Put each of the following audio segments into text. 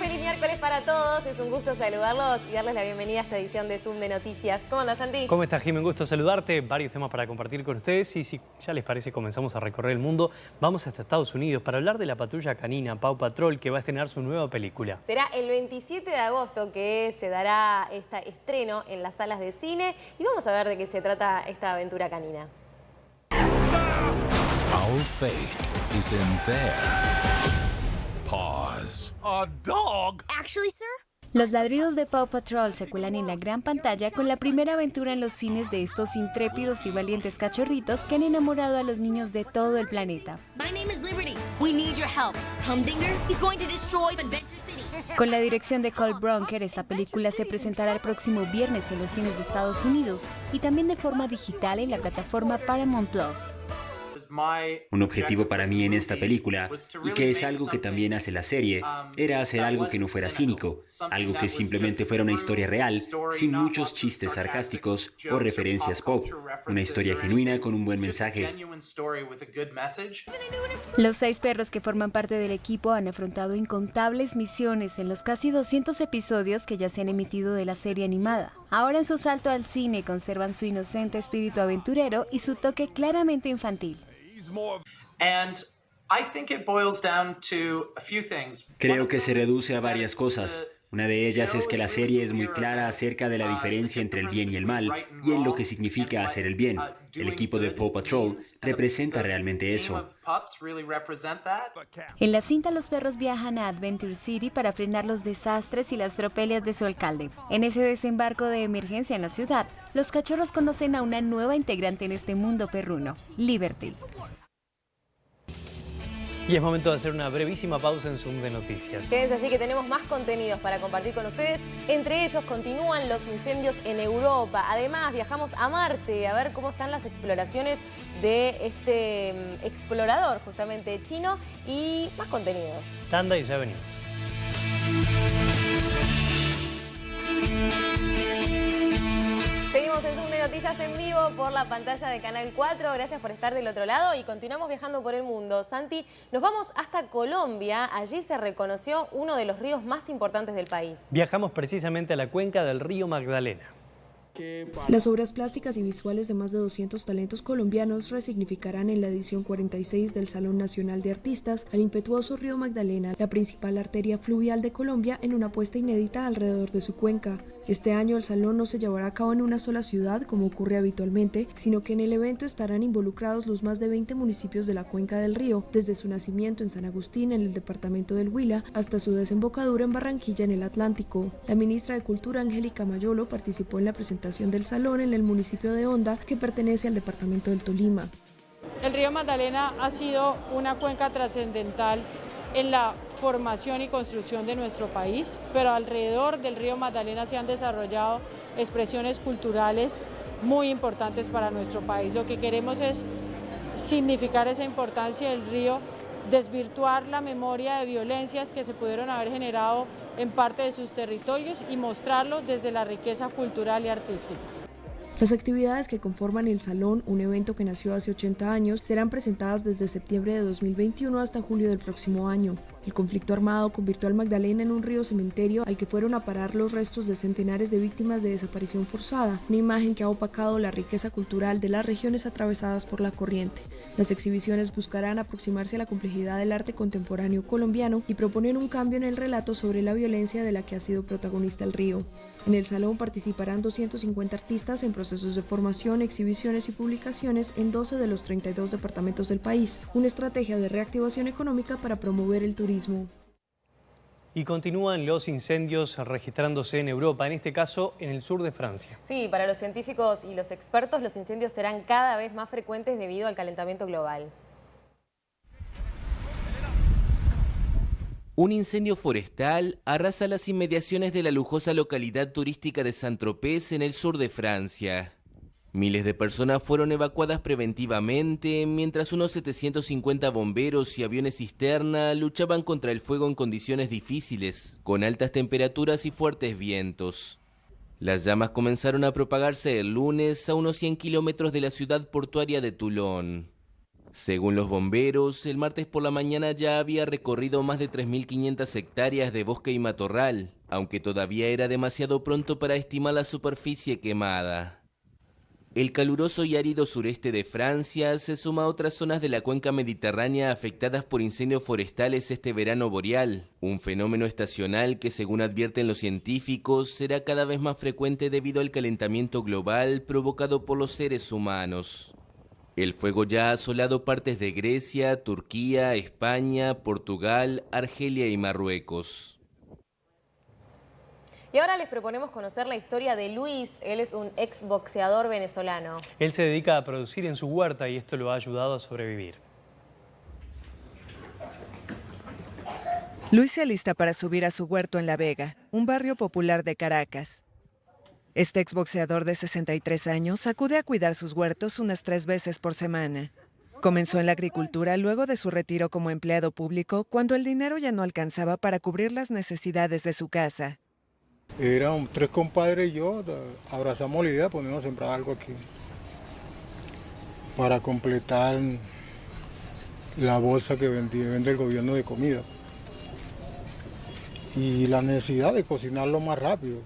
feliz miércoles para todos. Es un gusto saludarlos y darles la bienvenida a esta edición de Zoom de Noticias. ¿Cómo andas, Santi? ¿Cómo estás, Jimmy? Un gusto saludarte. Varios temas para compartir con ustedes. Y si ya les parece, comenzamos a recorrer el mundo. Vamos hasta Estados Unidos para hablar de la patrulla canina Paw Patrol, que va a estrenar su nueva película. Será el 27 de agosto que se dará este estreno en las salas de cine. Y vamos a ver de qué se trata esta aventura canina. Our fate is in their paws. A dog? Actually, sir? Los ladridos de Paw Patrol se cuelan en la gran pantalla con la primera aventura en los cines de estos intrépidos y valientes cachorritos que han enamorado a los niños de todo el planeta. My name is Liberty. We need your help. Humdinger, he's going to destroy Adventure City. Con la dirección de Cole Bronker, esta película se presentará el próximo viernes en los cines de Estados Unidos y también de forma digital en la plataforma Paramount Plus. Un objetivo para mí en esta película, y que es algo que también hace la serie, era hacer algo que no fuera cínico, algo que simplemente fuera una historia real, sin muchos chistes sarcásticos o referencias pop, una historia genuina con un buen mensaje. Los 6 perros que forman parte del equipo han afrontado incontables misiones en los casi 200 episodios que ya se han emitido de la serie animada. Ahora en su salto al cine conservan su inocente espíritu aventurero y su toque claramente infantil. Creo que se reduce a varias cosas. Una de ellas es que la serie es muy clara acerca de la diferencia entre el bien y el mal y en lo que significa hacer el bien. El equipo de Paw Patrol representa realmente eso. En la cinta, los perros viajan a Adventure City para frenar los desastres y las tropelias de su alcalde. En ese desembarco de emergencia en la ciudad, los cachorros conocen a una nueva integrante en este mundo perruno, Liberty. Y es momento de hacer una brevísima pausa en Zoom de Noticias. Quédense allí que tenemos más contenidos para compartir con ustedes. Entre ellos continúan los incendios en Europa. Además, viajamos a Marte a ver cómo están las exploraciones de este explorador justamente chino y más contenidos. Tanda y ya venimos. Seguimos en Zoom de Noticias en vivo por la pantalla de Canal 4. Gracias por estar del otro lado y continuamos viajando por el mundo. Santi, nos vamos hasta Colombia. Allí se reconoció uno de los ríos más importantes del país. Viajamos precisamente a la cuenca del río Magdalena. Las obras plásticas y visuales de más de 200 talentos colombianos resignificarán en la edición 46 del Salón Nacional de Artistas al impetuoso río Magdalena, la principal arteria fluvial de Colombia, en una apuesta inédita alrededor de su cuenca. Este año el salón no se llevará a cabo en una sola ciudad, como ocurre habitualmente, sino que en el evento estarán involucrados los más de 20 municipios de la cuenca del río, desde su nacimiento en San Agustín, en el departamento del Huila, hasta su desembocadura en Barranquilla, en el Atlántico. La ministra de Cultura, Angélica Mayolo, participó en la presentación del salón en el municipio de Honda, que pertenece al departamento del Tolima. El río Magdalena ha sido una cuenca trascendental en la formación y construcción de nuestro país, pero alrededor del río Magdalena se han desarrollado expresiones culturales muy importantes para nuestro país. Lo que queremos es significar esa importancia del río, desvirtuar la memoria de violencias que se pudieron haber generado en parte de sus territorios y mostrarlo desde la riqueza cultural y artística. Las actividades que conforman el Salón, un evento que nació hace 80 años, serán presentadas desde septiembre de 2021 hasta julio del próximo año. El conflicto armado convirtió al Magdalena en un río cementerio al que fueron a parar los restos de centenares de víctimas de desaparición forzada, una imagen que ha opacado la riqueza cultural de las regiones atravesadas por la corriente. Las exhibiciones buscarán aproximarse a la complejidad del arte contemporáneo colombiano y proponer un cambio en el relato sobre la violencia de la que ha sido protagonista el río. En el salón participarán 250 artistas en procesos de formación, exhibiciones y publicaciones en 12 de los 32 departamentos del país, una estrategia de reactivación económica para promover el turismo. Y continúan los incendios registrándose en Europa, en este caso en el sur de Francia. Sí, para los científicos y los expertos, los incendios serán cada vez más frecuentes debido al calentamiento global. Un incendio forestal arrasa las inmediaciones de la lujosa localidad turística de Saint-Tropez en el sur de Francia. Miles de personas fueron evacuadas preventivamente, mientras unos 750 bomberos y aviones cisterna luchaban contra el fuego en condiciones difíciles, con altas temperaturas y fuertes vientos. Las llamas comenzaron a propagarse el lunes a unos 100 kilómetros de la ciudad portuaria de Toulon. Según los bomberos, el martes por la mañana ya había recorrido más de 3.500 hectáreas de bosque y matorral, aunque todavía era demasiado pronto para estimar la superficie quemada. El caluroso y árido sureste de Francia se suma a otras zonas de la cuenca mediterránea afectadas por incendios forestales este verano boreal, un fenómeno estacional que, según advierten los científicos, será cada vez más frecuente debido al calentamiento global provocado por los seres humanos. El fuego ya ha asolado partes de Grecia, Turquía, España, Portugal, Argelia y Marruecos. Y ahora les proponemos conocer la historia de Luis. Él es un exboxeador venezolano. Él se dedica a producir en su huerta y esto lo ha ayudado a sobrevivir. Luis se alista para subir a su huerto en La Vega, un barrio popular de Caracas. Este exboxeador de 63 años acude a cuidar sus huertos unas 3 veces por semana. Comenzó en la agricultura luego de su retiro como empleado público, cuando el dinero ya no alcanzaba para cubrir las necesidades de su casa. Eran 3 compadres y yo, abrazamos la idea de ponernos a sembrar algo aquí para completar la bolsa que vende el gobierno de comida y la necesidad de cocinarlo más rápido,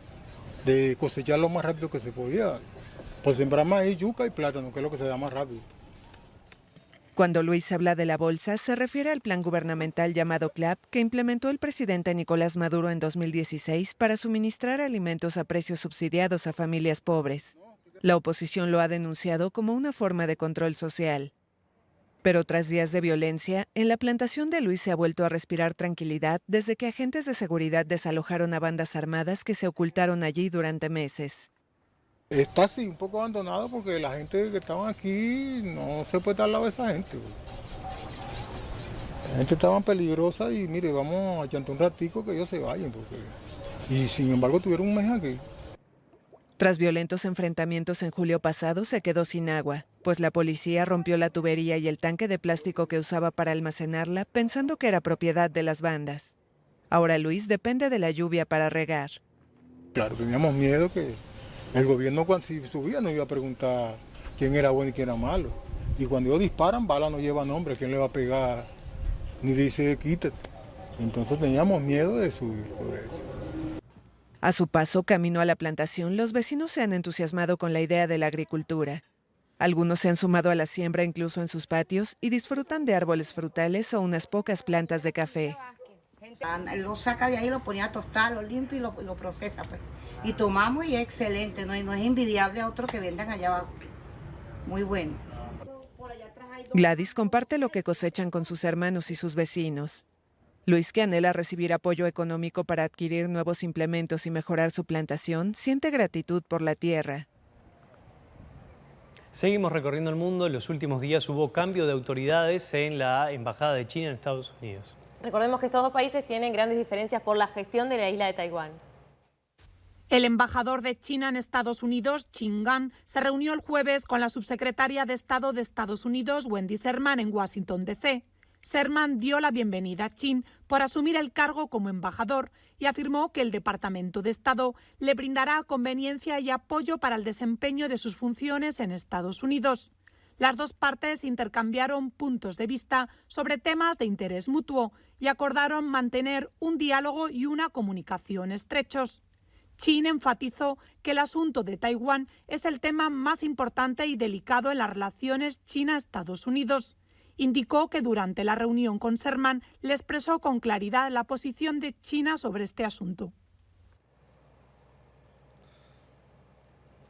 de cosechar lo más rápido que se podía, pues sembrar maíz, yuca y plátano, que es lo que se da más rápido. Cuando Luis habla de la bolsa, se refiere al plan gubernamental llamado CLAP que implementó el presidente Nicolás Maduro en 2016 para suministrar alimentos a precios subsidiados a familias pobres. La oposición lo ha denunciado como una forma de control social. Pero tras días de violencia, en la plantación de Luis se ha vuelto a respirar tranquilidad desde que agentes de seguridad desalojaron a bandas armadas que se ocultaron allí durante meses. Está así, un poco abandonado porque la gente que estaba aquí no se puede dar al lado de esa gente. La gente estaba peligrosa y mire, vamos a chantar un ratico que ellos se vayan. Y sin embargo tuvieron un mes aquí. Tras violentos enfrentamientos en julio pasado se quedó sin agua, pues la policía rompió la tubería y el tanque de plástico que usaba para almacenarla pensando que era propiedad de las bandas. Ahora Luis depende de la lluvia para regar. Claro, teníamos miedo que el gobierno cuando subía nos iba a preguntar quién era bueno y quién era malo. Y cuando ellos disparan, bala no lleva nombre, quién le va a pegar, ni dice quítate. Entonces teníamos miedo de subir por eso. A su paso camino a la plantación, los vecinos se han entusiasmado con la idea de la agricultura. Algunos se han sumado a la siembra incluso en sus patios y disfrutan de árboles frutales o unas pocas plantas de café. Lo saca de ahí, lo ponía a tostar, lo limpia y lo procesa, pues. Y tomamos y es excelente, no es envidiable a otros que vendan allá abajo. Muy bueno. Gladys comparte lo que cosechan con sus hermanos y sus vecinos. Luis, que anhela recibir apoyo económico para adquirir nuevos implementos y mejorar su plantación, siente gratitud por la tierra. Seguimos recorriendo el mundo. En los últimos días hubo cambio de autoridades en la Embajada de China en Estados Unidos. Recordemos que estos dos países tienen grandes diferencias por la gestión de la isla de Taiwán. El embajador de China en Estados Unidos, Qin Gang, se reunió el jueves con la subsecretaria de Estado de Estados Unidos, Wendy Sherman, en Washington, D.C. Sherman dio la bienvenida a Qin por asumir el cargo como embajador y afirmó que el Departamento de Estado le brindará conveniencia y apoyo para el desempeño de sus funciones en Estados Unidos. Las dos partes intercambiaron puntos de vista sobre temas de interés mutuo y acordaron mantener un diálogo y una comunicación estrechos. Qin enfatizó que el asunto de Taiwán es el tema más importante y delicado en las relaciones China-Estados Unidos. Indicó que durante la reunión con Sherman le expresó con claridad la posición de China sobre este asunto.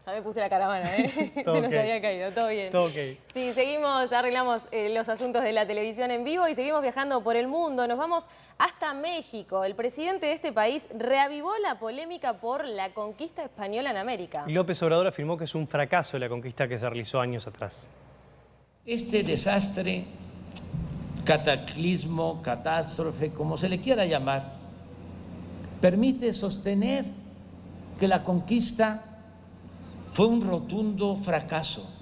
Ya me puse la caravana, ¿eh? Se nos había caído, todo bien. Todo okay. Sí, seguimos, arreglamos los asuntos de la televisión en vivo y seguimos viajando por el mundo. Nos vamos hasta México. El presidente de este país reavivó la polémica por la conquista española en América. Y López Obrador afirmó que es un fracaso la conquista que se realizó años atrás. Este desastre, cataclismo, catástrofe, como se le quiera llamar, permite sostener que la conquista fue un rotundo fracaso.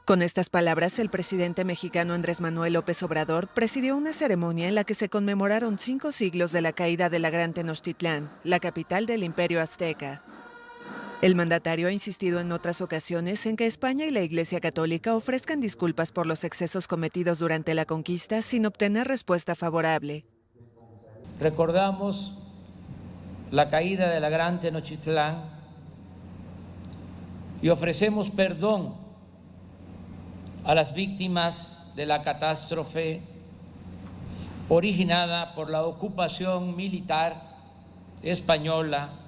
Con estas palabras, el presidente mexicano Andrés Manuel López Obrador presidió una ceremonia en la que se conmemoraron 5 siglos de la caída de la Gran Tenochtitlán, la capital del Imperio Azteca. El mandatario ha insistido en otras ocasiones en que España y la Iglesia Católica ofrezcan disculpas por los excesos cometidos durante la conquista sin obtener respuesta favorable. Recordamos la caída de la Gran Tenochtitlán y ofrecemos perdón a las víctimas de la catástrofe originada por la ocupación militar española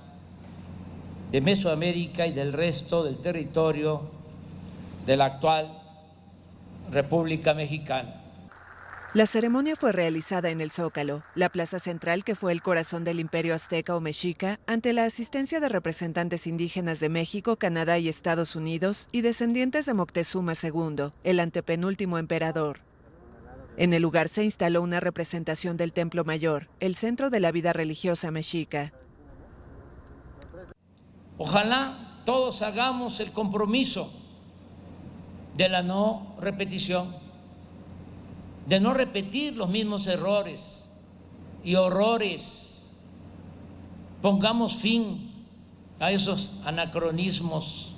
de Mesoamérica y del resto del territorio de la actual República Mexicana. La ceremonia fue realizada en el Zócalo, la plaza central que fue el corazón del imperio azteca o mexica, ante la asistencia de representantes indígenas de México, Canadá y Estados Unidos y descendientes de Moctezuma II, el antepenúltimo emperador. En el lugar se instaló una representación del Templo Mayor, el centro de la vida religiosa mexica. Ojalá todos hagamos el compromiso de la no repetición, de no repetir los mismos errores y horrores. Pongamos fin a esos anacronismos,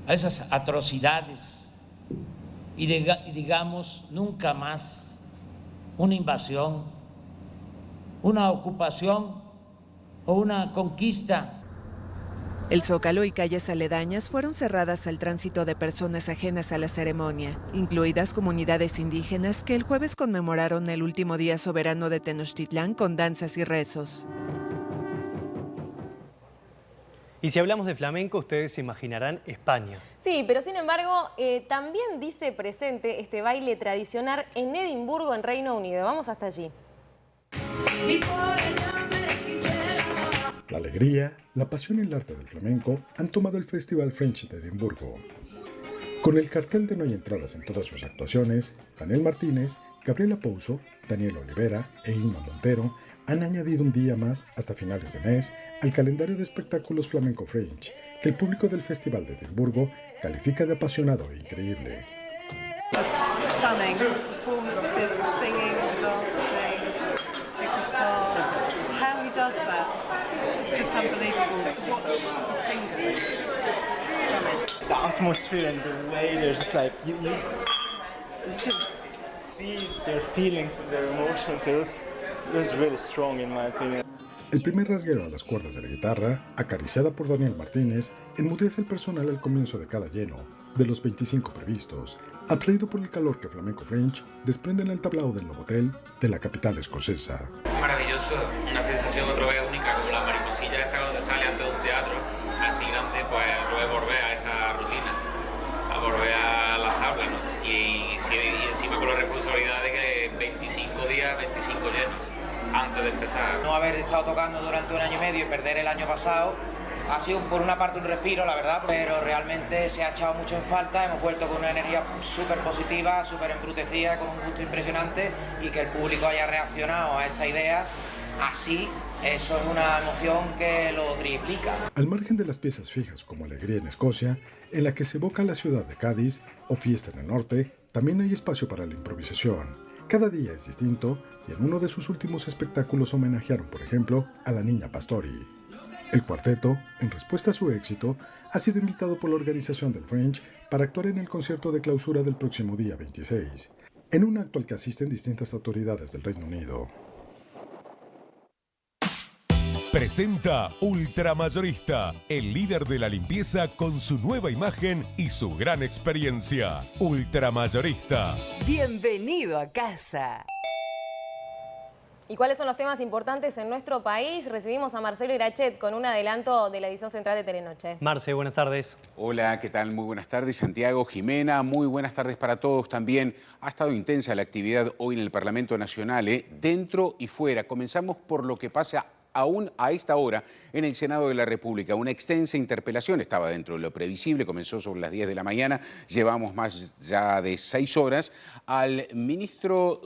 a esas atrocidades y digamos nunca más una invasión, una ocupación o una conquista. El Zócalo y calles aledañas fueron cerradas al tránsito de personas ajenas a la ceremonia, incluidas comunidades indígenas que el jueves conmemoraron el último día soberano de Tenochtitlán con danzas y rezos. Y si hablamos de flamenco, ustedes se imaginarán España. Sí, pero sin embargo, también dice presente este baile tradicional en Edimburgo, en Reino Unido. Vamos hasta allí. La alegría, la pasión y el arte del flamenco han tomado el Festival Fringe de Edimburgo. Con el cartel de no hay entradas en todas sus actuaciones, Daniel Martínez, Gabriela Pouso, Daniel Olivera e Inma Montero han añadido un día más hasta finales de mes al calendario de espectáculos Flamenco Fringe, que el público del Festival de Edimburgo califica de apasionado e increíble. Stunning performances, the singing, the dancing, the guitar. How he does that, it's just unbelievable to watch his fingers. It's just stunning. The atmosphere and the way there's just like you can see their feelings and their emotions. It was really strong in my opinion. El primer rasgueo a las cuerdas de la guitarra, acariciada por Daniel Martínez, enmudece el personal al comienzo de cada lleno, de los 25 previstos, atraído por el calor que Flamenco Fringe desprende en el tablao del Novotel de la capital escocesa. Maravilloso, una sensación otra vez única, como la mariposilla esta cuando sale antes de un teatro así grande, pues otra vez volver a esa rutina, a volver a las tablas, ¿no? Y encima con la responsabilidad de que 25 días, 25 llenos antes de empezar. No haber estado tocando durante un año y medio y perder el año pasado ha sido por una parte un respiro, la verdad, pero realmente se ha echado mucho en falta. Hemos vuelto con una energía súper positiva, súper embrutecida, con un gusto impresionante, y que el público haya reaccionado a esta idea así, eso es una emoción que lo triplica. Al margen de las piezas fijas como Alegría en Escocia, en la que se evoca la ciudad de Cádiz, o Fiesta en el Norte, también hay espacio para la improvisación. Cada día es distinto y en uno de sus últimos espectáculos homenajearon, por ejemplo, a la Niña Pastori. El cuarteto, en respuesta a su éxito, ha sido invitado por la organización del Fringe para actuar en el concierto de clausura del próximo día 26, en un acto al que asisten distintas autoridades del Reino Unido. Presenta Ultramayorista, el líder de la limpieza con su nueva imagen y su gran experiencia. Ultramayorista. Bienvenido a casa. ¿Y cuáles son los temas importantes en nuestro país? Recibimos a Marcelo Irachet con un adelanto de la edición central de Telenoche. Marce, buenas tardes. Hola, ¿qué tal? Muy buenas tardes. Santiago, Jimena, muy buenas tardes para todos también. Ha estado intensa la actividad hoy en el Parlamento Nacional, dentro y fuera. Comenzamos por lo que pasa aún a esta hora en el Senado de la República. Una extensa interpelación estaba dentro de lo previsible, comenzó sobre las 10 de la mañana, llevamos más ya de 6 horas, al ministro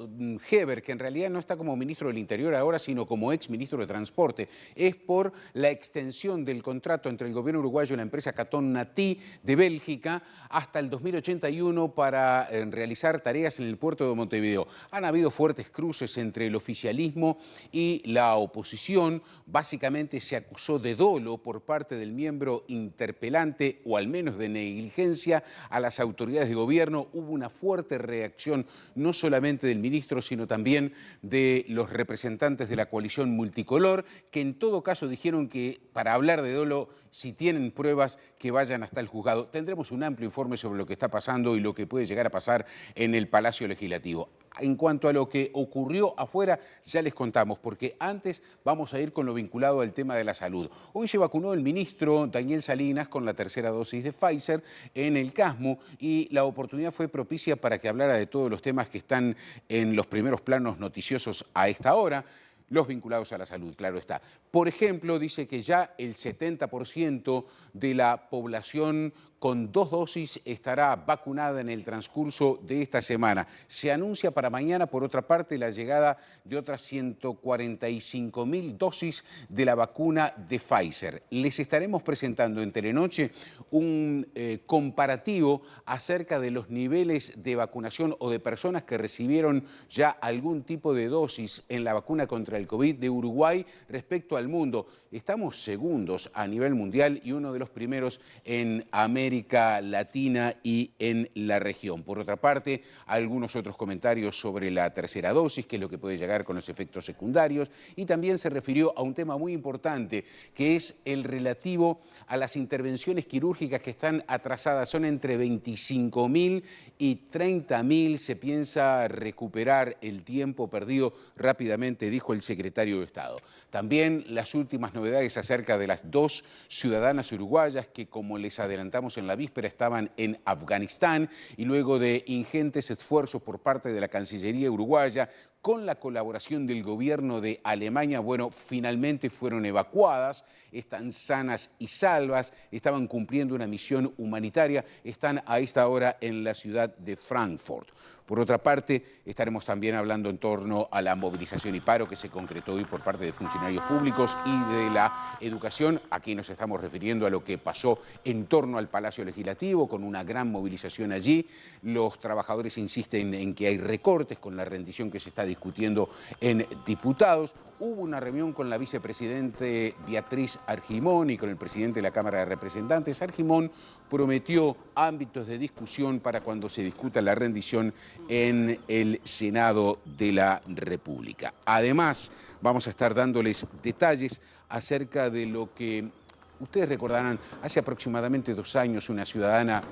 Heber, que en realidad no está como ministro del Interior ahora, sino como ex ministro de Transporte. Es por la extensión del contrato entre el gobierno uruguayo y la empresa Catón Natí de Bélgica hasta el 2081 para realizar tareas en el puerto de Montevideo. Han habido fuertes cruces entre el oficialismo y la oposición. Básicamente se acusó de dolo por parte del miembro interpelante, o al menos de negligencia, a las autoridades de gobierno. Hubo una fuerte reacción, no solamente del ministro, sino también de los representantes de la coalición multicolor, que en todo caso dijeron que para hablar de dolo, si tienen pruebas, que vayan hasta el juzgado. Tendremos un amplio informe sobre lo que está pasando y lo que puede llegar a pasar en el Palacio Legislativo. En cuanto a lo que ocurrió afuera, ya les contamos, porque antes vamos a ir con lo vinculado al tema de la salud. Hoy se vacunó el ministro Daniel Salinas con la tercera dosis de Pfizer en el CASMU y la oportunidad fue propicia para que hablara de todos los temas que están en los primeros planos noticiosos a esta hora. Los vinculados a la salud, claro está. Por ejemplo, dice que ya el 70% de la población con 2 dosis estará vacunada en el transcurso de esta semana. Se anuncia para mañana, por otra parte, la llegada de otras 145.000 dosis de la vacuna de Pfizer. Les estaremos presentando en Telenoche un comparativo acerca de los niveles de vacunación o de personas que recibieron ya algún tipo de dosis en la vacuna contra el COVID de Uruguay respecto al mundo. Estamos segundos a nivel mundial y uno de los primeros en América Latina y en la región. Por otra parte, algunos otros comentarios sobre la tercera dosis, qué es lo que puede llegar con los efectos secundarios, y también se refirió a un tema muy importante, que es el relativo a las intervenciones quirúrgicas que están atrasadas. Son entre 25.000 y 30.000. Se piensa recuperar el tiempo perdido rápidamente, dijo el secretario de Estado. También las últimas novedades acerca de las 2 ciudadanas uruguayas que, como les adelantamos en la víspera, estaban en Afganistán y luego de ingentes esfuerzos por parte de la Cancillería uruguaya, con la colaboración del gobierno de Alemania, bueno, finalmente fueron evacuadas, están sanas y salvas, estaban cumpliendo una misión humanitaria, están a esta hora en la ciudad de Frankfurt. Por otra parte, estaremos también hablando en torno a la movilización y paro que se concretó hoy por parte de funcionarios públicos y de la educación. Aquí nos estamos refiriendo a lo que pasó en torno al Palacio Legislativo, con una gran movilización allí. Los trabajadores insisten en que hay recortes con la rendición que se está discutiendo en diputados. Hubo una reunión con la vicepresidente Beatriz Argimón y con el presidente de la Cámara de Representantes. Argimón prometió ámbitos de discusión para cuando se discuta la rendición en el Senado de la República. Además, vamos a estar dándoles detalles acerca de lo que ustedes recordarán, hace aproximadamente 2 años, una ciudadana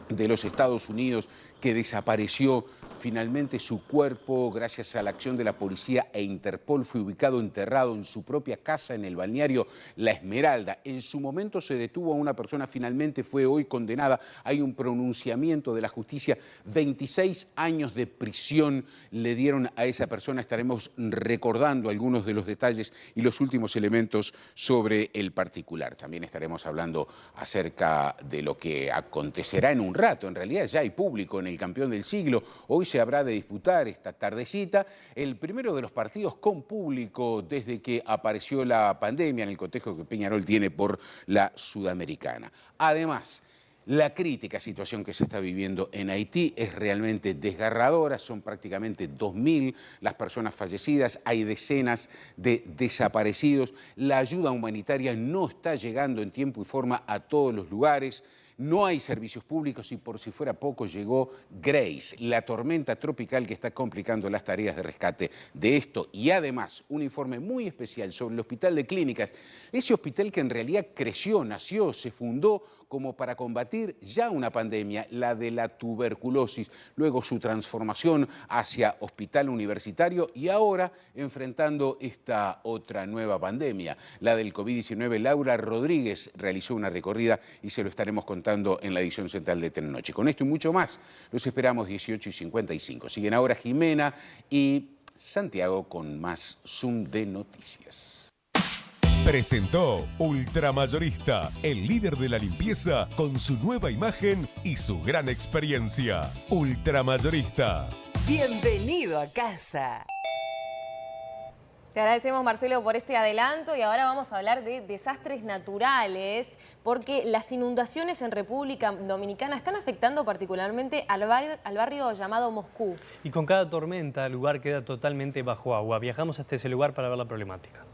de los Estados Unidos que desapareció. Finalmente su cuerpo, gracias a la acción de la policía e Interpol, fue ubicado enterrado en su propia casa en el balneario La Esmeralda. En su momento se detuvo a una persona, finalmente fue hoy condenada. Hay un pronunciamiento de la justicia, 26 años de prisión le dieron a esa persona. Estaremos recordando algunos de los detalles y los últimos elementos sobre el particular. También estaremos hablando acerca de lo que acontecerá en un rato. En realidad ya hay público en el Campeón del Siglo. Hoy se habrá de disputar esta tardecita el primero de los partidos con público desde que apareció la pandemia, en el cotejo que Peñarol tiene por la Sudamericana. Además, la crítica situación que se está viviendo en Haití es realmente desgarradora. Son prácticamente 2.000 las personas fallecidas, hay decenas de desaparecidos. La ayuda humanitaria no está llegando en tiempo y forma a todos los lugares. No hay servicios públicos y, por si fuera poco, llegó Grace, la tormenta tropical que está complicando las tareas de rescate de esto. Y además, un informe muy especial sobre el Hospital de Clínicas, ese hospital que en realidad creció, nació, se fundó como para combatir ya una pandemia, la de la tuberculosis, luego su transformación hacia hospital universitario y ahora enfrentando esta otra nueva pandemia, la del COVID-19. Laura Rodríguez realizó una recorrida y se lo estaremos contando en la edición central de Telenoche. Con esto y mucho más, los esperamos 18:55. Siguen ahora Jimena y Santiago con más Zoom de noticias. Presentó Ultramayorista, el líder de la limpieza con su nueva imagen y su gran experiencia. Ultramayorista. Bienvenido a casa. Te agradecemos, Marcelo, por este adelanto y ahora vamos a hablar de desastres naturales porque las inundaciones en República Dominicana están afectando particularmente al barrio llamado Moscú. Y con cada tormenta el lugar queda totalmente bajo agua. Viajamos hasta ese lugar para ver la problemática.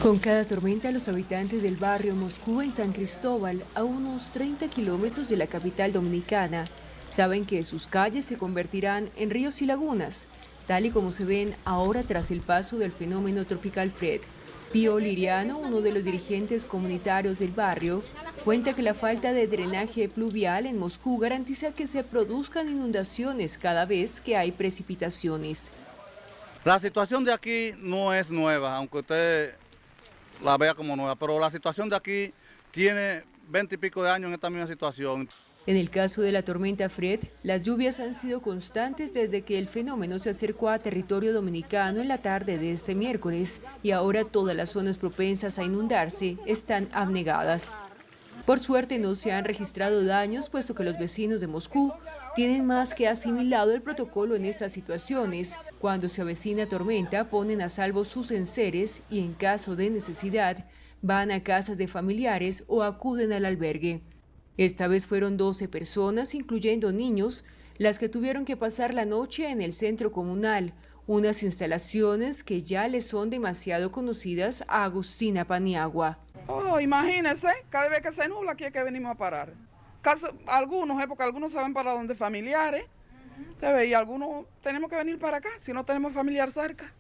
Con cada tormenta, los habitantes del barrio Moscú en San Cristóbal, a unos 30 kilómetros de la capital dominicana, saben que sus calles se convertirán en ríos y lagunas, tal y como se ven ahora tras el paso del fenómeno tropical Fred. Pío Liriano, uno de los dirigentes comunitarios del barrio, cuenta que la falta de drenaje pluvial en Moscú garantiza que se produzcan inundaciones cada vez que hay precipitaciones. La situación de aquí no es nueva, aunque usted la vea como nueva, pero la situación de aquí tiene 20 y pico de años en esta misma situación. En el caso de la tormenta Fred, las lluvias han sido constantes desde que el fenómeno se acercó a territorio dominicano en la tarde de este miércoles y ahora todas las zonas propensas a inundarse están abnegadas. Por suerte no se han registrado daños, puesto que los vecinos de Moscú tienen más que asimilado el protocolo en estas situaciones. Cuando se avecina tormenta, ponen a salvo sus enseres y en caso de necesidad, van a casas de familiares o acuden al albergue. Esta vez fueron 12 personas, incluyendo niños, las que tuvieron que pasar la noche en el centro comunal, unas instalaciones que ya les son demasiado conocidas a Agustina Paniagua. Oh, imagínense, cada vez que se nubla aquí es que venimos a parar. Algunos, porque algunos saben para dónde familiares, y algunos tenemos que venir para acá, si no tenemos familiar cerca.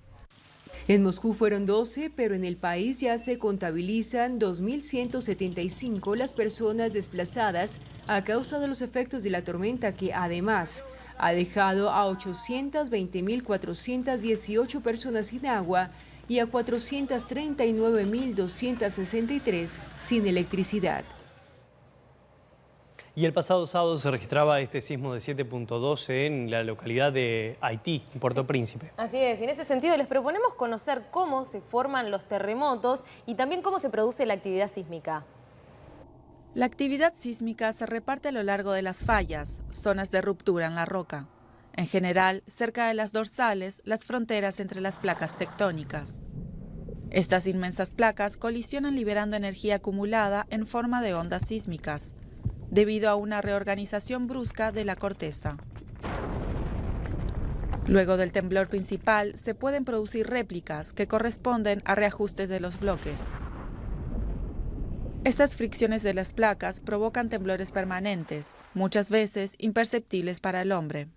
En Moscú fueron 12, pero en el país ya se contabilizan 2.175 las personas desplazadas a causa de los efectos de la tormenta que además ha dejado a 820.418 personas sin agua y a 439.263 sin electricidad. Y el pasado sábado se registraba este sismo de 7.2 en la localidad de Haití, en Puerto Príncipe. Así es, y en ese sentido les proponemos conocer cómo se forman los terremotos y también cómo se produce la actividad sísmica. La actividad sísmica se reparte a lo largo de las fallas, zonas de ruptura en la roca. En general, cerca de las dorsales, las fronteras entre las placas tectónicas. Estas inmensas placas colisionan liberando energía acumulada en forma de ondas sísmicas, debido a una reorganización brusca de la corteza. Luego del temblor principal, se pueden producir réplicas que corresponden a reajustes de los bloques. Estas fricciones de las placas provocan temblores permanentes, muchas veces imperceptibles para el hombre.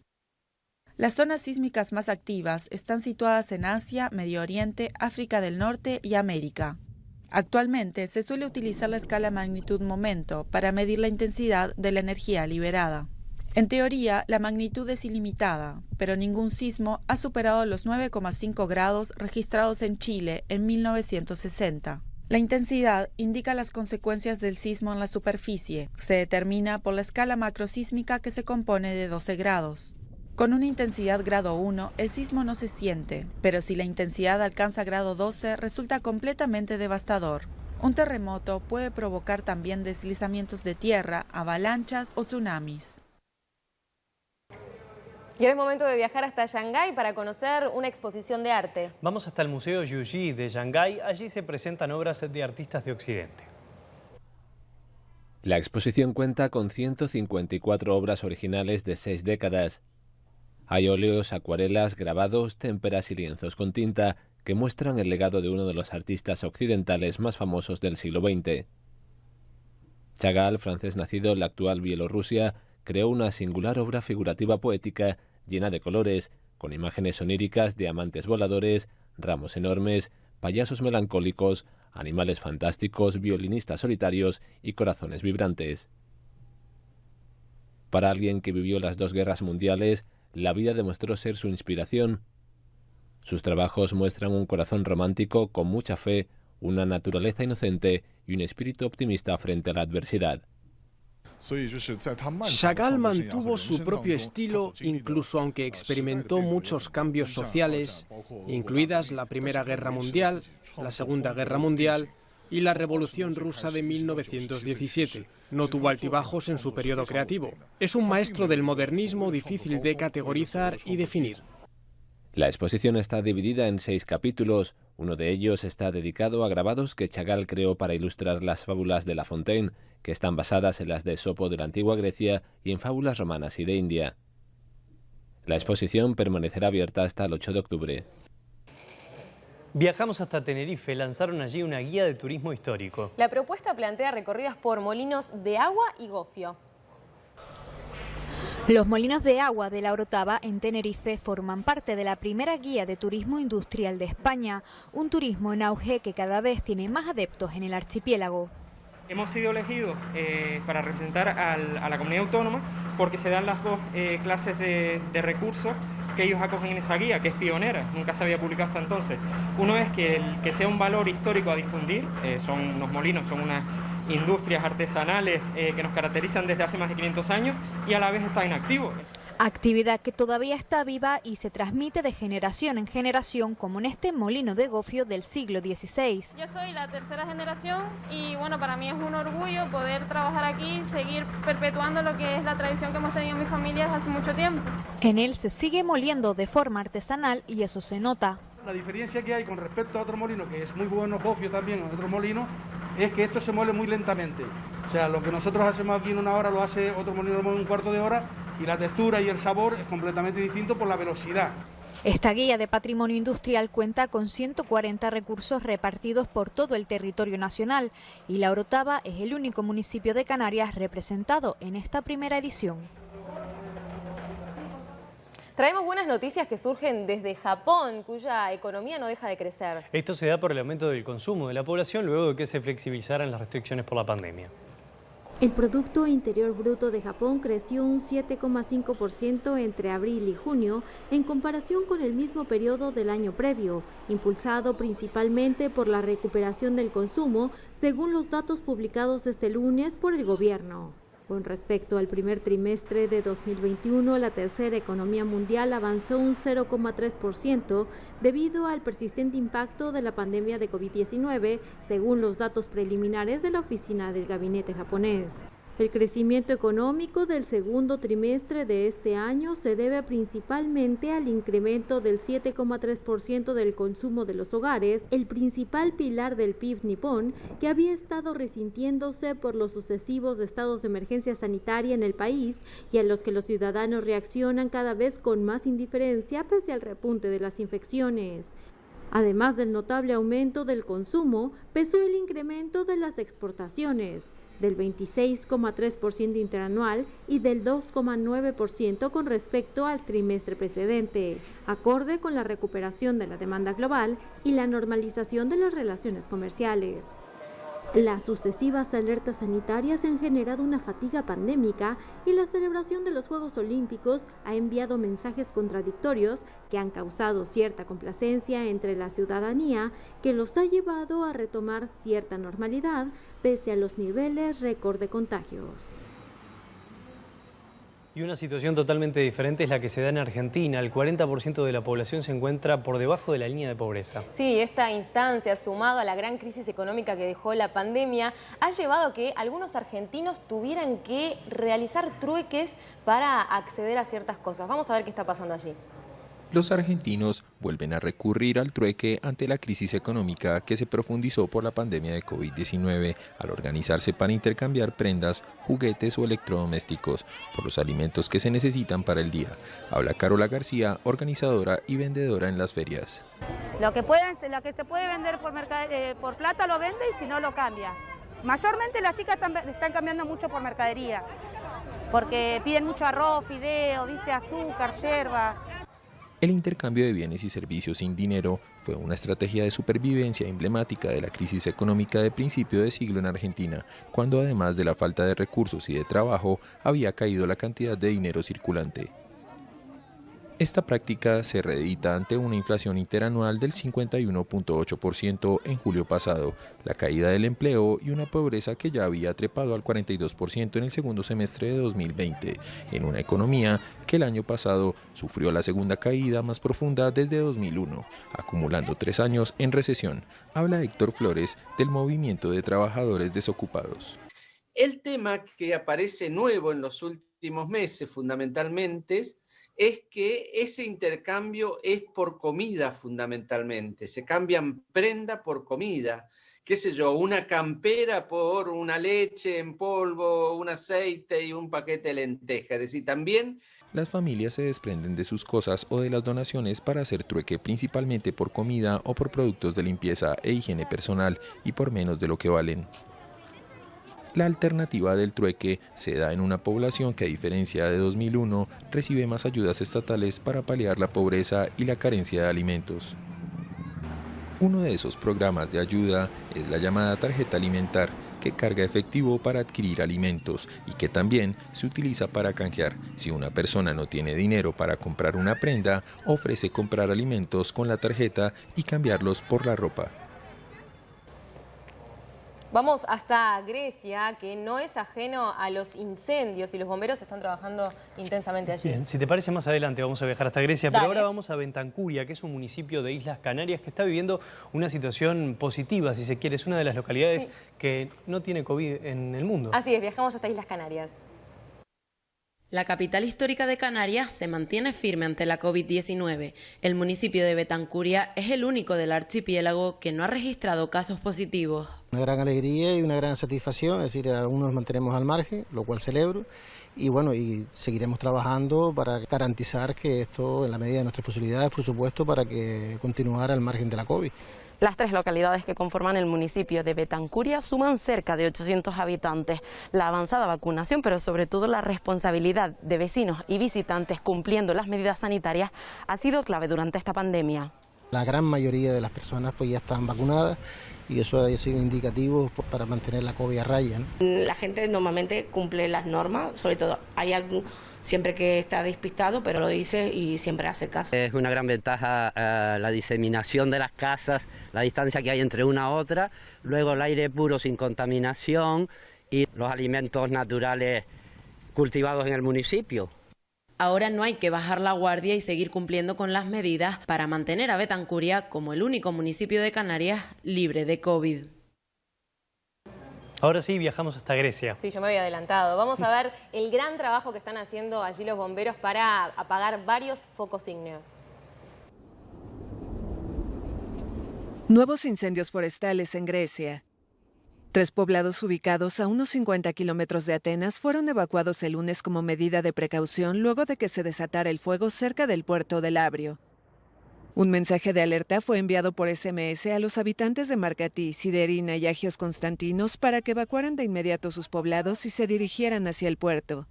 Las zonas sísmicas más activas están situadas en Asia, Medio Oriente, África del Norte y América. Actualmente se suele utilizar la escala magnitud-momento para medir la intensidad de la energía liberada. En teoría, la magnitud es ilimitada, pero ningún sismo ha superado los 9,5 grados registrados en Chile en 1960. La intensidad indica las consecuencias del sismo en la superficie. Se determina por la escala macrosísmica que se compone de 12 grados. Con una intensidad grado 1, el sismo no se siente, pero si la intensidad alcanza grado 12, resulta completamente devastador. Un terremoto puede provocar también deslizamientos de tierra, avalanchas o tsunamis. Y ahora es momento de viajar hasta Shanghái para conocer una exposición de arte. Vamos hasta el Museo Yuyi de Shanghái. Allí se presentan obras de artistas de Occidente. La exposición cuenta con 154 obras originales de 6 décadas. Hay óleos, acuarelas, grabados, témperas y lienzos con tinta que muestran el legado de uno de los artistas occidentales más famosos del siglo XX. Chagall, francés nacido en la actual Bielorrusia, creó una singular obra figurativa poética llena de colores, con imágenes oníricas de amantes voladores, ramos enormes, payasos melancólicos, animales fantásticos, violinistas solitarios y corazones vibrantes. Para alguien que vivió las 2 guerras mundiales, la vida demostró ser su inspiración. Sus trabajos muestran un corazón romántico con mucha fe, una naturaleza inocente y un espíritu optimista frente a la adversidad. Chagall mantuvo su propio estilo, incluso aunque experimentó muchos cambios sociales, incluidas la Primera Guerra Mundial, la Segunda Guerra Mundial y la Revolución Rusa de 1917. No tuvo altibajos en su periodo creativo. Es un maestro del modernismo difícil de categorizar y definir. La exposición está dividida en 6 capítulos. Uno de ellos está dedicado a grabados que Chagall creó para ilustrar las fábulas de La Fontaine, que están basadas en las de Esopo de la antigua Grecia y en fábulas romanas y de India. La exposición permanecerá abierta hasta el 8 de octubre. Viajamos hasta Tenerife, lanzaron allí una guía de turismo histórico. La propuesta plantea recorridas por molinos de agua y gofio. Los molinos de agua de la Orotava en Tenerife forman parte de la primera guía de turismo industrial de España, un turismo en auge que cada vez tiene más adeptos en el archipiélago. Hemos sido elegidos para representar a la comunidad autónoma porque se dan las dos clases de recursos que ellos acogen en esa guía, que es pionera, nunca se había publicado hasta entonces. Uno es que sea un valor histórico a difundir, los molinos son unas industrias artesanales que nos caracterizan desde hace más de 500 años y a la vez está inactivo. Actividad que todavía está viva y se transmite de generación en generación, como en este molino de gofio del siglo XVI. Yo soy la tercera generación y bueno, para mí es un orgullo poder trabajar aquí y seguir perpetuando lo que es la tradición que hemos tenido en mi familia desde hace mucho tiempo. En él se sigue moliendo de forma artesanal y eso se nota. La diferencia que hay con respecto a otro molino, que es muy bueno gofio también, otro molino, es que esto se muele muy lentamente. O sea, lo que nosotros hacemos aquí en una hora lo hace otro molino en un cuarto de hora y la textura y el sabor es completamente distinto por la velocidad. Esta guía de patrimonio industrial cuenta con 140 recursos repartidos por todo el territorio nacional y La Orotava es el único municipio de Canarias representado en esta primera edición. Traemos buenas noticias que surgen desde Japón, cuya economía no deja de crecer. Esto se da por el aumento del consumo de la población luego de que se flexibilizaran las restricciones por la pandemia. El Producto Interior Bruto de Japón creció un 7,5% entre abril y junio en comparación con el mismo periodo del año previo, impulsado principalmente por la recuperación del consumo, según los datos publicados este lunes por el gobierno. Con respecto al primer trimestre de 2021, la tercera economía mundial avanzó un 0,3% debido al persistente impacto de la pandemia de COVID-19, según los datos preliminares de la oficina del gabinete japonés. El crecimiento económico del segundo trimestre de este año se debe principalmente al incremento del 7,3% del consumo de los hogares, el principal pilar del PIB nipón, que había estado resintiéndose por los sucesivos estados de emergencia sanitaria en el país y a los que los ciudadanos reaccionan cada vez con más indiferencia pese al repunte de las infecciones. Además del notable aumento del consumo, pesó el incremento de las exportaciones, del 26,3% interanual y del 2,9% con respecto al trimestre precedente, acorde con la recuperación de la demanda global y la normalización de las relaciones comerciales. Las sucesivas alertas sanitarias han generado una fatiga pandémica y la celebración de los Juegos Olímpicos ha enviado mensajes contradictorios que han causado cierta complacencia entre la ciudadanía, que los ha llevado a retomar cierta normalidad pese a los niveles récord de contagios. Y una situación totalmente diferente es la que se da en Argentina. El 40% de la población se encuentra por debajo de la línea de pobreza. Sí, esta instancia, sumado a la gran crisis económica que dejó la pandemia, ha llevado a que algunos argentinos tuvieran que realizar trueques para acceder a ciertas cosas. Vamos a ver qué está pasando allí. Los argentinos vuelven a recurrir al trueque ante la crisis económica que se profundizó por la pandemia de COVID-19 al organizarse para intercambiar prendas, juguetes o electrodomésticos por los alimentos que se necesitan para el día. Habla Carola García, organizadora y vendedora en las ferias. Lo que se puede vender por plata lo vende y si no lo cambia. Mayormente las chicas están cambiando mucho por mercadería, porque piden mucho arroz, fideo, azúcar, yerba. El intercambio de bienes y servicios sin dinero fue una estrategia de supervivencia emblemática de la crisis económica de principio de siglo en Argentina, cuando además de la falta de recursos y de trabajo, había caído la cantidad de dinero circulante. Esta práctica se reedita ante una inflación interanual del 51,8% en julio pasado, la caída del empleo y una pobreza que ya había trepado al 42% en el segundo semestre de 2020, en una economía que el año pasado sufrió la segunda caída más profunda desde 2001, acumulando 3 años en recesión. Habla Héctor Flores del Movimiento de Trabajadores Desocupados. El tema que aparece nuevo en los últimos meses fundamentalmente es que ese intercambio es por comida fundamentalmente. Se cambian prenda por comida. Qué sé yo, una campera por una leche en polvo, un aceite y un paquete de lentejas. Es decir, también... Las familias se desprenden de sus cosas o de las donaciones para hacer trueque principalmente por comida o por productos de limpieza e higiene personal y por menos de lo que valen. La alternativa del trueque se da en una población que, a diferencia de 2001, recibe más ayudas estatales para paliar la pobreza y la carencia de alimentos. Uno de esos programas de ayuda es la llamada tarjeta alimentar, que carga efectivo para adquirir alimentos y que también se utiliza para canjear. Si una persona no tiene dinero para comprar una prenda, ofrece comprar alimentos con la tarjeta y cambiarlos por la ropa. Vamos hasta Grecia, que no es ajeno a los incendios y los bomberos están trabajando intensamente allí. Bien, si te parece, más adelante vamos a viajar hasta Grecia, Dale. pero ahora vamos a Betancuria, que es un municipio de Islas Canarias que está viviendo una situación positiva, si se quiere. Es una de las localidades que no tiene COVID en el mundo. Así es, viajamos hasta Islas Canarias. La capital histórica de Canarias se mantiene firme ante la COVID-19. El municipio de Betancuria es el único del archipiélago que no ha registrado casos positivos. Una gran alegría y una gran satisfacción, es decir, algunos nos mantenemos al margen, lo cual celebro, y bueno, y seguiremos trabajando para garantizar que esto, en la medida de nuestras posibilidades, por supuesto, para que continuara al margen de la COVID. Las 3 localidades que conforman el municipio de Betancuria suman cerca de 800 habitantes. La avanzada vacunación, pero sobre todo la responsabilidad de vecinos y visitantes cumpliendo las medidas sanitarias, ha sido clave durante esta pandemia. La gran mayoría de las personas pues ya están vacunadas y eso ha sido indicativo para mantener la COVID a raya, ¿no? La gente normalmente cumple las normas, sobre todo hay algún siempre que está despistado, pero lo dice y siempre hace caso. Es una gran ventaja la diseminación de las casas, la distancia que hay entre una a otra, luego el aire puro sin contaminación y los alimentos naturales cultivados en el municipio. Ahora no hay que bajar la guardia y seguir cumpliendo con las medidas para mantener a Betancuria como el único municipio de Canarias libre de COVID. Ahora sí, viajamos hasta Grecia. Sí, yo me había adelantado. Vamos a ver el gran trabajo que están haciendo allí los bomberos para apagar varios focos ígneos. Nuevos incendios forestales en Grecia. 3 poblados ubicados a unos 50 kilómetros de Atenas fueron evacuados el lunes como medida de precaución luego de que se desatara el fuego cerca del puerto de Labrio. Un mensaje de alerta fue enviado por SMS a los habitantes de Marcatí, Siderina y Agios Constantinos para que evacuaran de inmediato sus poblados y se dirigieran hacia el puerto.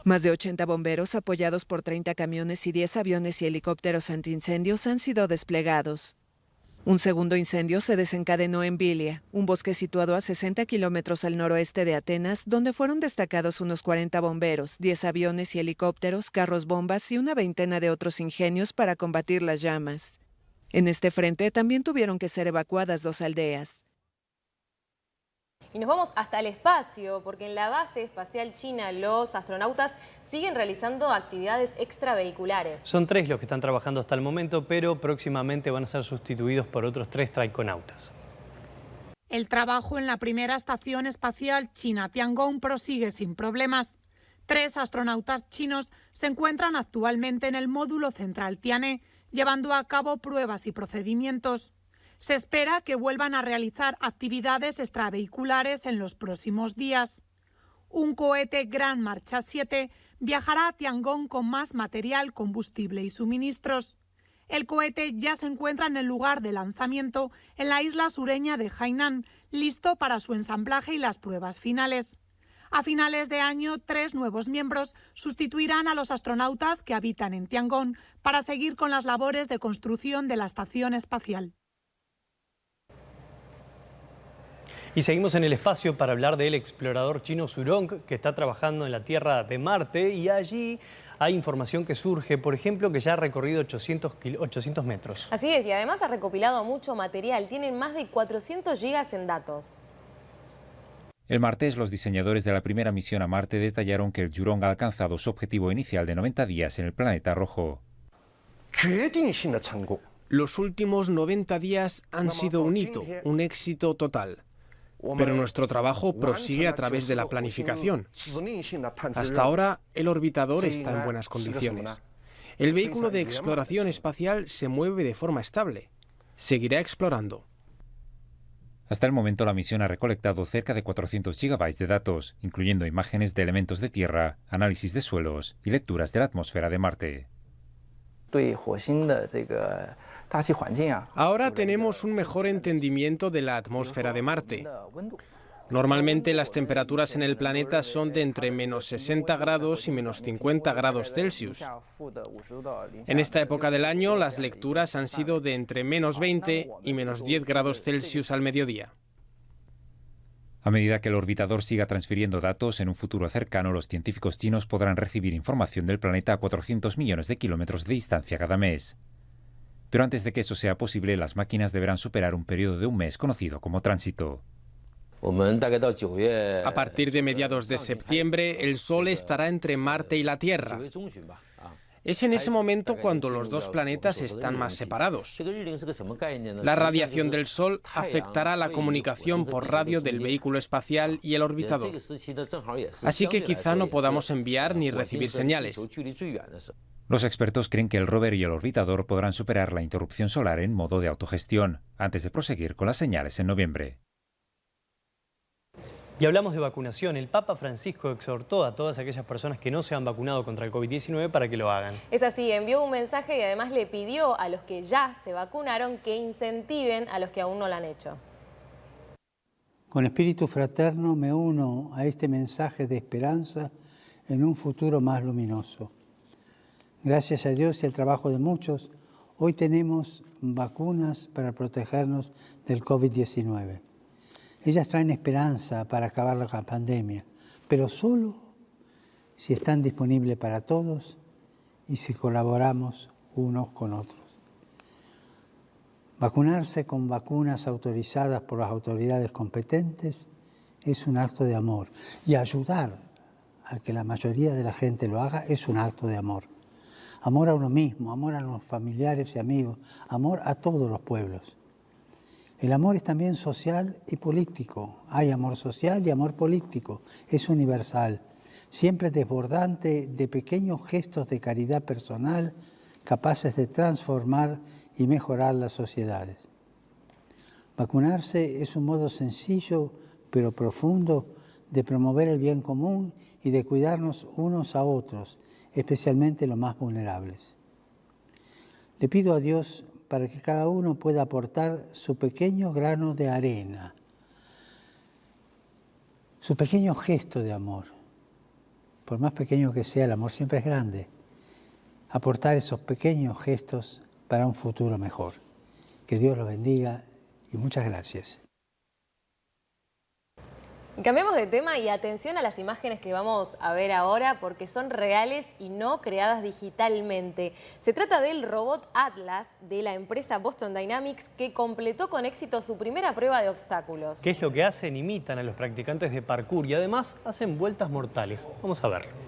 Más de 80 bomberos, apoyados por 30 camiones y 10 aviones y helicópteros antiincendios, han sido desplegados. Un segundo incendio se desencadenó en Vilia, un bosque situado a 60 kilómetros al noroeste de Atenas, donde fueron destacados unos 40 bomberos, 10 aviones y helicópteros, carros bombas y una veintena de otros ingenios para combatir las llamas. En este frente también tuvieron que ser evacuadas 2 aldeas. Y nos vamos hasta el espacio, porque en la base espacial china los astronautas siguen realizando actividades extravehiculares. Son 3 los que están trabajando hasta el momento, pero próximamente van a ser sustituidos por otros 3 traikonautas. El trabajo en la primera estación espacial china Tiangong prosigue sin problemas. 3 astronautas chinos se encuentran actualmente en el módulo central Tianhe, llevando a cabo pruebas y procedimientos. Se espera que vuelvan a realizar actividades extravehiculares en los próximos días. Un cohete Gran Marcha 7 viajará a Tiangong con más material, combustible y suministros. El cohete ya se encuentra en el lugar de lanzamiento en la isla sureña de Hainan, listo para su ensamblaje y las pruebas finales. A finales de año, 3 nuevos miembros sustituirán a los astronautas que habitan en Tiangong para seguir con las labores de construcción de la estación espacial. Y seguimos en el espacio para hablar del explorador chino Zhurong, que está trabajando en la Tierra de Marte, y allí hay información que surge, por ejemplo, que ya ha recorrido 800 metros. Así es, y además ha recopilado mucho material, tienen más de 400 gigas en datos. El martes, los diseñadores de la primera misión a Marte detallaron que el Zhurong ha alcanzado su objetivo inicial de 90 días en el planeta rojo. Los últimos 90 días han sido un hito, un éxito total. Pero nuestro trabajo prosigue a través de la planificación. Hasta ahora, el orbitador está en buenas condiciones. El vehículo de exploración espacial se mueve de forma estable. Seguirá explorando. Hasta el momento la misión ha recolectado cerca de 400 gigabytes de datos, incluyendo imágenes de elementos de Tierra, análisis de suelos y lecturas de la atmósfera de Marte. Ahora tenemos un mejor entendimiento de la atmósfera de Marte. Normalmente las temperaturas en el planeta son de entre menos 60 grados y menos 50 grados Celsius. En esta época del año las lecturas han sido de entre menos 20 y menos 10 grados Celsius al mediodía. A medida que el orbitador siga transfiriendo datos, en un futuro cercano los científicos chinos podrán recibir información del planeta a 400 millones de kilómetros de distancia cada mes. Pero antes de que eso sea posible, las máquinas deberán superar un periodo de un mes conocido como tránsito. A partir de mediados de septiembre, el Sol estará entre Marte y la Tierra. Es en ese momento cuando los dos planetas están más separados. La radiación del Sol afectará la comunicación por radio del vehículo espacial y el orbitador. Así que quizá no podamos enviar ni recibir señales. Los expertos creen que el rover y el orbitador podrán superar la interrupción solar en modo de autogestión, antes de proseguir con las señales en noviembre. Y hablamos de vacunación. El Papa Francisco exhortó a todas aquellas personas que no se han vacunado contra el COVID-19 para que lo hagan. Es así, envió un mensaje y además le pidió a los que ya se vacunaron que incentiven a los que aún no lo han hecho. Con espíritu fraterno me uno a este mensaje de esperanza en un futuro más luminoso. Gracias a Dios y al trabajo de muchos, hoy tenemos vacunas para protegernos del COVID-19. Ellas traen esperanza para acabar la pandemia, pero solo si están disponibles para todos y si colaboramos unos con otros. Vacunarse con vacunas autorizadas por las autoridades competentes es un acto de amor, y ayudar a que la mayoría de la gente lo haga es un acto de amor. Amor a uno mismo, amor a los familiares y amigos, amor a todos los pueblos. El amor es también social y político. Hay amor social y amor político. Es universal, siempre desbordante de pequeños gestos de caridad personal capaces de transformar y mejorar las sociedades. Vacunarse es un modo sencillo pero profundo de promover el bien común y de cuidarnos unos a otros, especialmente los más vulnerables. Le pido a Dios para que cada uno pueda aportar su pequeño grano de arena, su pequeño gesto de amor. Por más pequeño que sea, el amor siempre es grande. Aportar esos pequeños gestos para un futuro mejor. Que Dios los bendiga y muchas gracias. Cambiemos de tema y atención a las imágenes que vamos a ver ahora porque son reales y no creadas digitalmente. Se trata del robot Atlas de la empresa Boston Dynamics que completó con éxito su primera prueba de obstáculos. ¿Qué es lo que hacen? Imitan a los practicantes de parkour y además hacen vueltas mortales. Vamos a verlo.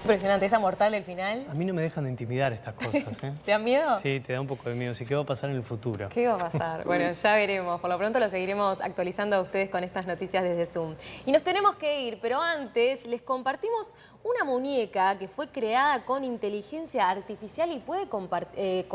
Impresionante, esa mortal del final. A mí no me dejan de intimidar estas cosas, ¿eh? ¿Te da miedo? Sí, te da un poco de miedo. ¿Sí? ¿Qué va a pasar en el futuro? ¿Qué va a pasar? Bueno, ya veremos. Por lo pronto lo seguiremos actualizando a ustedes con estas noticias desde Zoom. Y nos tenemos que ir, pero antes les compartimos una muñeca que fue creada con inteligencia artificial y puede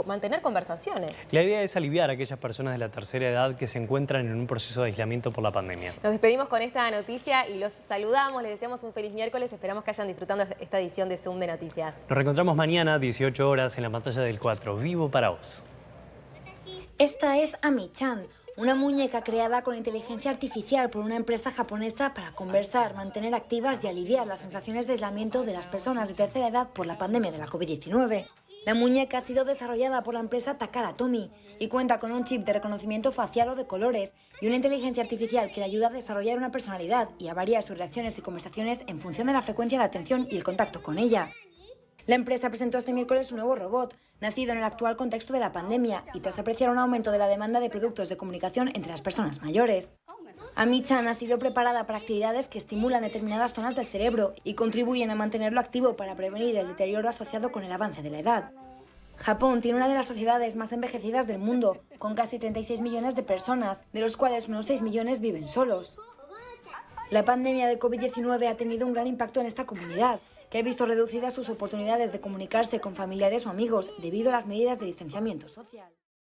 mantener conversaciones. La idea es aliviar a aquellas personas de la tercera edad que se encuentran en un proceso de aislamiento por la pandemia. Nos despedimos con esta noticia y los saludamos. Les deseamos un feliz miércoles. Esperamos que hayan disfrutado esta edición de Zoom de Noticias. Nos reencontramos mañana, 18 horas, en la pantalla del 4. Vivo para vos. Esta es Ami-chan, Una muñeca creada con inteligencia artificial por una empresa japonesa para conversar, mantener activas y aliviar las sensaciones de aislamiento de las personas de tercera edad por la pandemia de la COVID-19. La muñeca ha sido desarrollada por la empresa Takara Tomy y cuenta con un chip de reconocimiento facial o de colores y una inteligencia artificial que le ayuda a desarrollar una personalidad y a variar sus reacciones y conversaciones en función de la frecuencia de atención y el contacto con ella. La empresa presentó este miércoles un nuevo robot, nacido en el actual contexto de la pandemia y tras apreciar un aumento de la demanda de productos de comunicación entre las personas mayores. Ami-chan ha sido preparada para actividades que estimulan determinadas zonas del cerebro y contribuyen a mantenerlo activo para prevenir el deterioro asociado con el avance de la edad. Japón tiene una de las sociedades más envejecidas del mundo, con casi 36 millones de personas, de los cuales unos 6 millones viven solos. La pandemia de COVID-19 ha tenido un gran impacto en esta comunidad, que ha visto reducidas sus oportunidades de comunicarse con familiares o amigos debido a las medidas de distanciamiento social.